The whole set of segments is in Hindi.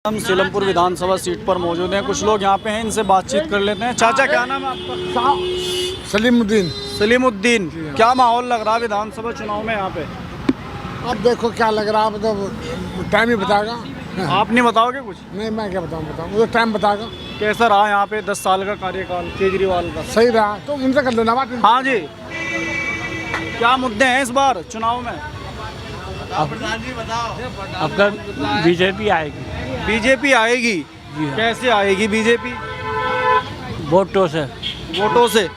हम सीलमपुर विधानसभा सीट पर मौजूद हैं। कुछ लोग यहाँ पे हैं, इनसे बातचीत कर लेते हैं। चाचा क्या नाम है आपका? सलीमुद्दीन। सलीमुद्दीन। क्या माहौल लग रहा है विधानसभा चुनाव में यहाँ पे? अब देखो क्या लग रहा है, मतलब टाइम ही बताएगा। आप नहीं बताओगे कुछ? नहीं, मैं क्या बताऊँ वो टाइम बताएगा। कैसा रहा यहाँ पे 10 साल का कार्यकाल केजरीवाल का? सही रहा तो उनसे कर लेना बात। हाँ जी, क्या मुद्दे हैं इस बार चुनाव में? आपका बीजेपी आएगी। बीजेपी आएगी? कैसे आएगी बीजेपी? वोटों से। वोटों से?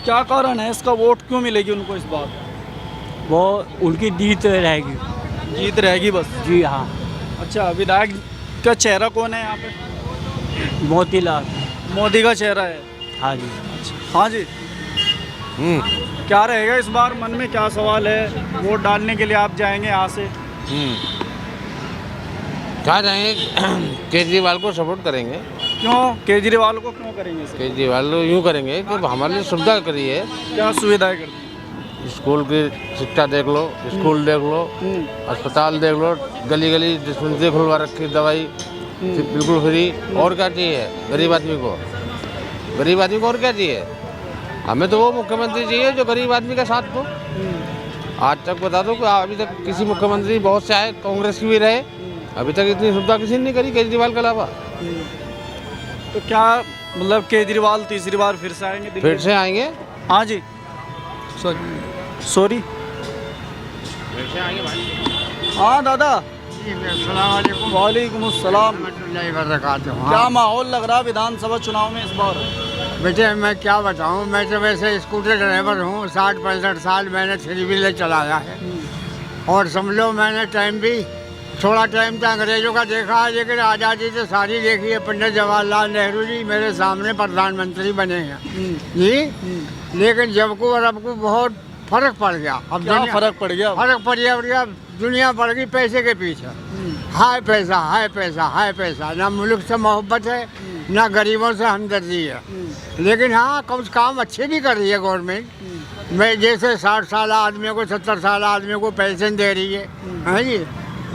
क्या कारण है इसका? वोट क्यों मिलेगी उनको इस बार? वो उनकी जीत रहेगी। जीत रहेगी बस? जी हाँ। अच्छा, विधायक का चेहरा कौन है यहाँ पे? मोतीलाल। मोदी का चेहरा है? हाँ जी। हाँ जी। क्या रहेगा इस बार? मन में क्या सवाल है? वोट डालने के लिए आप जाएंगे यहाँ से? क्या जाएंगे? केजरीवाल को सपोर्ट करेंगे। क्यों केजरीवाल को क्यों करेंगे सर? केजरीवाल यूँ करेंगे कि हमारे लिए सुविधा करी है। क्या सुविधाएं कर दी? स्कूल की शिक्षा देख लो, स्कूल देख लो, अस्पताल देख लो, गली गली डिस्पेंसरी खुलवा रखी, दवाई बिल्कुल फ्री। और क्या चाहिए गरीब आदमी को? गरीब आदमी को और क्या चाहिए? हमें तो वो मुख्यमंत्री चाहिए जो गरीब आदमी का साथ दो। आज तक बता दो कि अभी तक किसी मुख्यमंत्री, बहुत से आए, कांग्रेस की भी रहे, अभी तक इतनी सुविधा किसी ने नहीं करी केजरीवाल के अलावा। तो क्या मतलब केजरीवाल तीसरी बार फिर से आएंगे दिल्ली? फिर से आएंगे। हाँ जी। सॉरी। हाँ दादा। वालेकुम अस्सलाम। क्या माहौल लग रहा है विधानसभा चुनाव में इस बार? बेटे मैं क्या बताऊँ, मैं तो वैसे स्कूटर ड्राइवर हूँ। 60-65 साल मैंने थ्री व्हीलर चलाया है। और समझ लो मैंने टाइम भी, थोड़ा टाइम तो अंग्रेजों का देखा है, लेकिन आज़ादी तो सारी देखी है। पंडित जवाहरलाल नेहरू जी मेरे सामने प्रधानमंत्री बने हैं जी। लेकिन जब को और अब को बहुत फर्क पड़ गया। अब क्या फर्क पड़ गया? फर्क पड़ गया। दुनिया बढ़ गई पैसे के पीछे। हाय पैसा, हाय पैसा, हाय पैसा। ना मुल्क से मोहब्बत है, ना गरीबों से हमदर्दी है। लेकिन हाँ, कुछ काम अच्छे भी कर रही है गवर्नमेंट। मैं जैसे 60 साल आदमियों को, 70 साल आदमियों को पेंशन दे रही है। हाँ जी,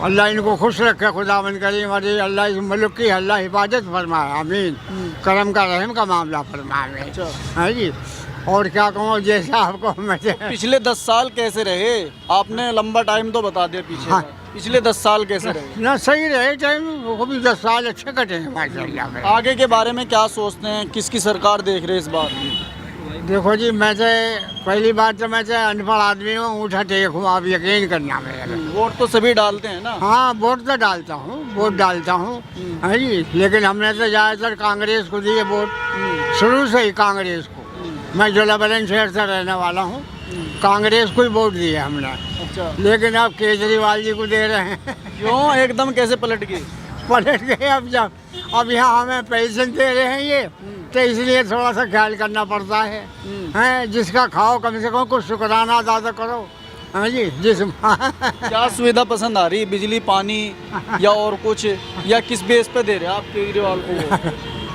अल्लाह इनको खुश रखे, खुदावंद करीम। अरे अल्लाह इस मुल्क की अल्लाह हिफाजत फरमाए, आमीन। करम का रहम का मामला फरमाए। हाँ जी। और क्या कहूँ, जैसे आपको मैं पिछले 10 साल कैसे रहे? आपने लंबा टाइम तो बता दिया पीछे। हाँ। पिछले 10 साल कैसे रहे? ना सही रहे टाइम, वो भी 10 साल अच्छे कटे हैं माशाल्लाह। आगे के बारे में क्या सोचते हैं? किसकी सरकार देख रहे हैं इस बार? देखो जी, मैं से पहली बात तो मैं से अनपढ़ आदमी हूँ, ऊँचा टेक हूँ, आप यकीन करना मेरे। वोट तो सभी डालते हैं ना? हाँ, वोट तो डालता हूँ, वोट डालता हूँ। हाँ जी, लेकिन हमने तो ज़्यादातर कांग्रेस को दिए वोट, शुरू से ही कांग्रेस को। मैं जोलाबलन शहर से रहने वाला हूँ, कांग्रेस को ही वोट दिए हमने। अच्छा। लेकिन अब केजरीवाल जी को दे रहे हैं। क्यों एकदम कैसे पलट गए? पलट गए अब यहाँ हमें पेंशन दे रहे हैं ये, तो इसलिए थोड़ा सा ख्याल करना पड़ता है। हैं, जिसका खाओ कम से कम कुछ शुक्राना अदा करो। हाँ जी। क्या सुविधा पसंद आ रही है? बिजली, पानी या और कुछ, या किस बेस पे दे रहे हैं आप केजरीवाल को?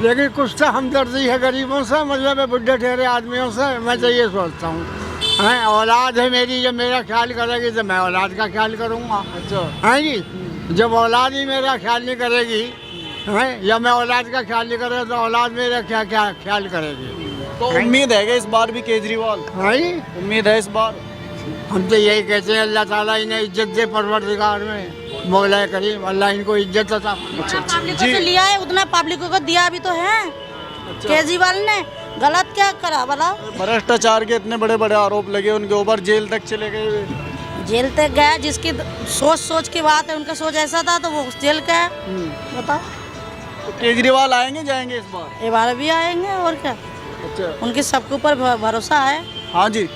लेकिन कुछ तो हमदर्दी है गरीबों से, मतलब बुढ़े ठहरे आदमियों से। मैं तो ये सोचता हूँ, हैं, औलाद है मेरी, जब मेरा ख्याल करेगी तो मैं औलाद का ख्याल करूँगा। अच्छा। हाँ जी। जब औलाद ही मेरा ख्याल नहीं करेगी, हैं, या मैं औलाद का ख्याल नहीं करेगा, तो औलाद मेरा क्या क्या ख्याल करेगी? तो उम्मीद है कि इस बार भी केजरीवाल? हाँ जी, उम्मीद है इस बार। हम तो यही कहते हैं, अल्लाह ताला इन्हें इज्जत दे, परवरदिगार में मौला करीम अल्लाह इनको इज्जत अता। पब्लिक से लिया है उतना पब्लिकों को दिया भी तो है। केजरीवाल ने गलत क्या करा भला? भ्रष्टाचार के इतने बड़े बड़े आरोप लगे उनके ऊपर, जेल तक चले गए। जेल तक गया, जिसकी सोच की बात है, उनका सोच ऐसा था तो वो जेल का है। बताओ। तो केजरीवाल आएंगे जाएंगे इस बार? ये बार भी आएंगे और क्या। अच्छा। उनके सबके ऊपर भरोसा है। हाँ जी।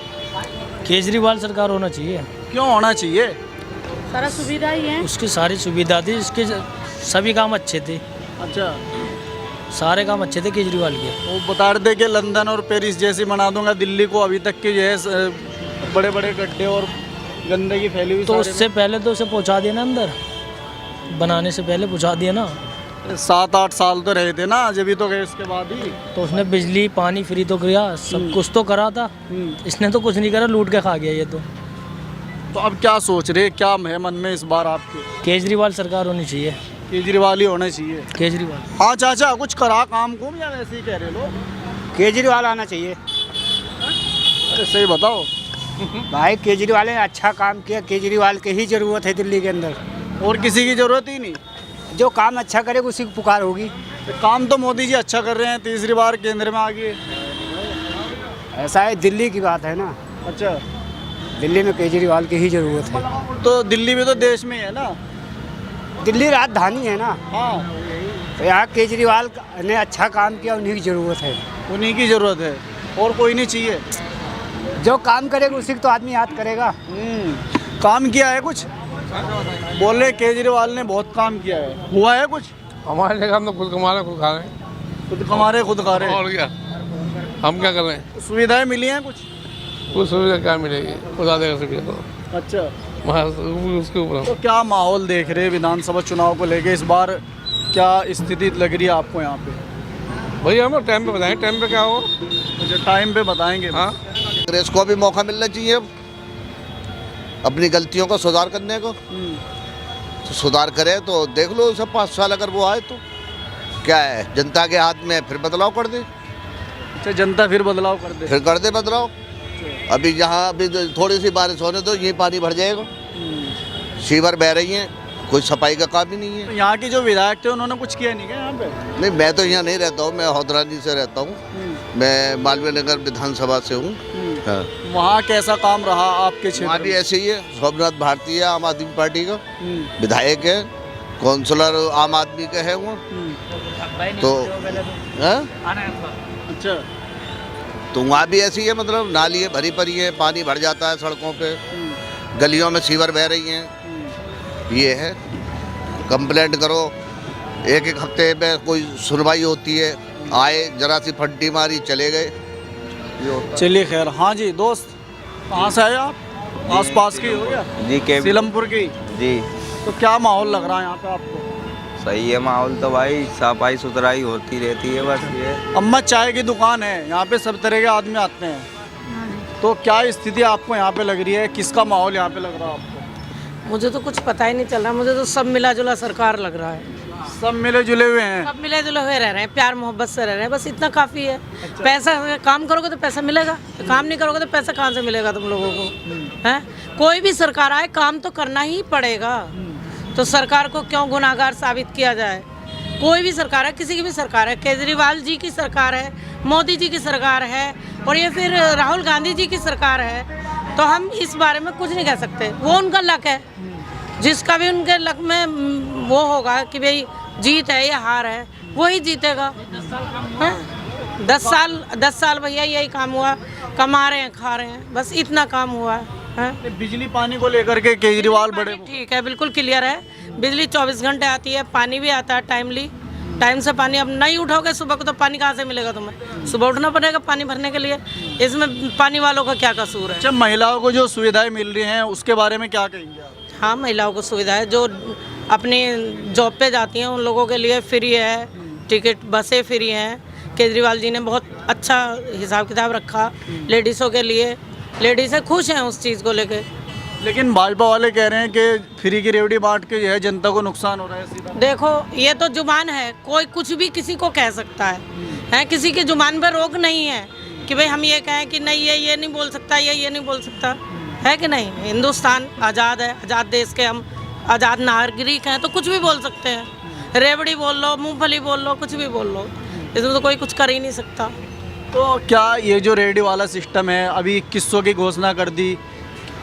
केजरीवाल सरकार होना चाहिए। क्यों होना चाहिए? सारा सुविधा ही है। उसकी सारी सुविधा थी, इसके सभी काम अच्छे थे। अच्छा। सारे काम अच्छे थे केजरीवाल के। वो बता रहे थे कि लंदन और पेरिस जैसी बना दूंगा दिल्ली को। अभी तक के जो है बड़े बड़े गड्ढे और गंदगी फैली हुई, तो उससे पहले तो उसे पहुंचा दिया ना अंदर, बनाने से पहले पहुंचा दिया ना। 7-8 साल तो रहे थे ना, जब भी तो गए उसके बाद ही। तो उसने बिजली पानी फ्री तो किया, सब कुछ तो करा था। इसने तो कुछ नहीं करा, लूट के खा गया ये तो अब क्या सोच रहे, क्या है मन में इस बार आपके? केजरीवाल सरकार होनी चाहिए। केजरीवाल ही होना चाहिए। केजरीवाल। हाँ चाचा, कुछ करा काम को या वैसे ही कह रहे लोग? केजरीवाल आना चाहिए अरे सही बताओ। भाई। केजरीवाल ने अच्छा काम किया, केजरीवाल की ही ज़रूरत है दिल्ली के अंदर। और किसी की जरूरत ही नहीं। जो काम अच्छा करेगा उसी को पुकार होगी। तो काम तो मोदी जी अच्छा कर रहे हैं, तीसरी बार केंद्र में आ गए। ऐसा है, दिल्ली की बात है ना। अच्छा, दिल्ली में केजरीवाल की ही ज़रूरत है। तो दिल्ली भी तो देश में ही है ना। दिल्ली राजधानी है ना। हाँ, तो यहाँ केजरीवाल ने अच्छा काम किया, उन्हीं की ज़रूरत है। उन्हीं की जरूरत है और कोई नहीं चाहिए। जो काम करेगा उसी को तो आदमी याद करेगा। काम किया है कुछ? बोल रहे केजरीवाल ने बहुत काम किया है, हुआ है कुछ? हमारे जगह हम तो खुद कमा रहे खुद खा रहे हैं। खुद कमा रहे खुद खा रहे हैं। और क्या, हम क्या कर रहे हैं? सुविधाएं मिली हैं कुछ? कुछ सुविधा क्या मिलेगी, खुदा देगा सुविधा तो अच्छा, उसके ऊपर। तो क्या माहौल देख रहे हैं विधानसभा चुनाव को लेके इस बार? क्या स्थिति लग रही है आपको यहाँ पे? भैया हम टाइम पे बताएं, टाइम पे क्या हो। मुझे टाइम पे बताएंगे। हाँ, कांग्रेस को भी मौका मिलना चाहिए अब अपनी गलतियों का सुधार करने को। तो सुधार करे तो देख लो सब 5 साल अगर वो आए तो क्या है, जनता के हाथ में, फिर बदलाव कर दे। अच्छा, जनता फिर बदलाव कर दे। फिर कर दे बदलाव। अभी जहाँ अभी थोड़ी सी बारिश होने दो, ये पानी भर जाएगा। सीवर बह रही हैं, कोई सफाई का काम ही नहीं तो है। यहाँ के जो विधायक थे उन्होंने कुछ किया नहीं क्या यहाँ पे? नहीं, मैं तो यहाँ नहीं रहता हूँ, मैं हौदरानी से रहता हूँ। मैं मालवीय नगर विधानसभा से हूँ। हाँ। वहाँ कैसा काम रहा आपके क्षेत्र वहाँ भी में? ऐसे ही है। सोमनाथ भारती है, आम आदमी पार्टी का विधायक है, काउंसलर आम आदमी का है वो। तो हाँ? अच्छा, तो वहाँ भी ऐसी है, मतलब नाली भरी पड़ी है, पानी भर जाता है सड़कों पे, गलियों में सीवर बह रही हैं। ये है, कंप्लेंट करो, एक एक हफ्ते में कोई सुनवाई होती है, आए जरा सी फट्टी मारी चले गए। चलिए खैर। हाँ जी दोस्त, कहाँ से आए आप? आस पास के ही हो क्या? जी के सीलमपुर की। जी तो क्या माहौल लग रहा है यहाँ पे आपको? सही है माहौल तो भाई, सफाई सुथराई होती रहती है बस ये। अम्मा चाय की दुकान है, यहाँ पे सब तरह के आदमी आते हैं। तो क्या स्थिति आपको यहाँ पे लग रही है? किसका माहौल यहाँ पे लग रहा है आपको? मुझे तो कुछ पता ही नहीं चल रहा, मुझे तो सब मिला जुला सरकार लग रहा है। सब मिले जुले हुए हैं। सब मिले जुले हुए रह रहे हैं, प्यार मोहब्बत से रह रहे हैं, बस इतना काफ़ी है। पैसा, काम करोगे तो पैसा मिलेगा, काम नहीं करोगे तो पैसा कहाँ से मिलेगा तुम लोगों को? हैं? कोई भी सरकार आए, काम तो करना ही पड़ेगा। तो सरकार को क्यों गुनाहगार साबित किया जाए? कोई भी सरकार है, किसी की भी सरकार है, केजरीवाल जी की सरकार है, मोदी जी की सरकार है, और ये फिर राहुल गांधी जी की सरकार है, तो हम इस बारे में कुछ नहीं कह सकते। वो उनका लक है, जिसका भी उनके लक में वो होगा कि भाई जीत है या हार है, वही जीतेगा। 10 साल भैया यही काम हुआ, कमा रहे हैं, खा रहे हैं, बस इतना काम हुआ है। बिजली पानी को लेकर के केजरीवाल बड़े ठीक है, बिल्कुल क्लियर है। बिजली 24 घंटे आती है, पानी भी आता है टाइमली, टाइम से पानी। अब नहीं उठोगे सुबह को तो पानी कहाँ से मिलेगा तुम्हें? सुबह उठना पड़ेगा पानी भरने के लिए। इसमें पानी वालों का क्या कसूर है? अच्छा, महिलाओं को जो सुविधाएं मिल रही हैं उसके बारे में क्या कहेंगे आप? हाँ, महिलाओं को सुविधा है, जो अपनी जॉब पे जाती हैं उन लोगों के लिए फ्री है टिकट, बसें फ्री हैं। केजरीवाल जी ने बहुत अच्छा हिसाब किताब रखा लेडीज़ों के लिए, लेडीज़ें खुश हैं उस चीज़ को लेके। लेकिन भाजपा वाले कह रहे हैं कि फ्री की रेवड़ी बांट के जो है जनता को नुकसान हो रहा है सीधा। देखो, ये तो जुबान है, कोई कुछ भी किसी को कह सकता है, किसी की जुबान पर रोक नहीं है कि भाई हम ये कहें कि नहीं ये नहीं बोल सकता, ये नहीं बोल सकता, है कि नहीं? हिंदुस्तान आज़ाद है, आज़ाद देश के हम आज़ाद नागरिक हैं, तो कुछ भी बोल सकते हैं। रेवड़ी बोल लो, मूंगफली बोल लो, कुछ भी बोल लो, इसमें तो कोई कुछ कर ही नहीं सकता। तो क्या ये जो रेडी वाला सिस्टम है, अभी 2100 की घोषणा कर दी,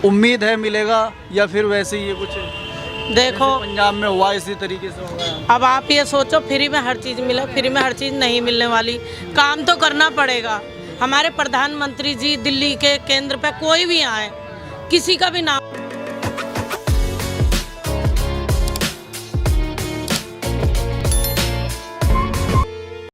उम्मीद है मिलेगा या फिर वैसे ही ये कुछ देखो पंजाब में हुआ इसी तरीके से होगा? अब आप ये सोचो फ्री में हर चीज़ मिले, फ्री में हर चीज़ नहीं मिलने वाली, काम तो करना पड़ेगा। हमारे प्रधानमंत्री जी दिल्ली के केंद्र पे कोई भी आए, किसी का भी नाम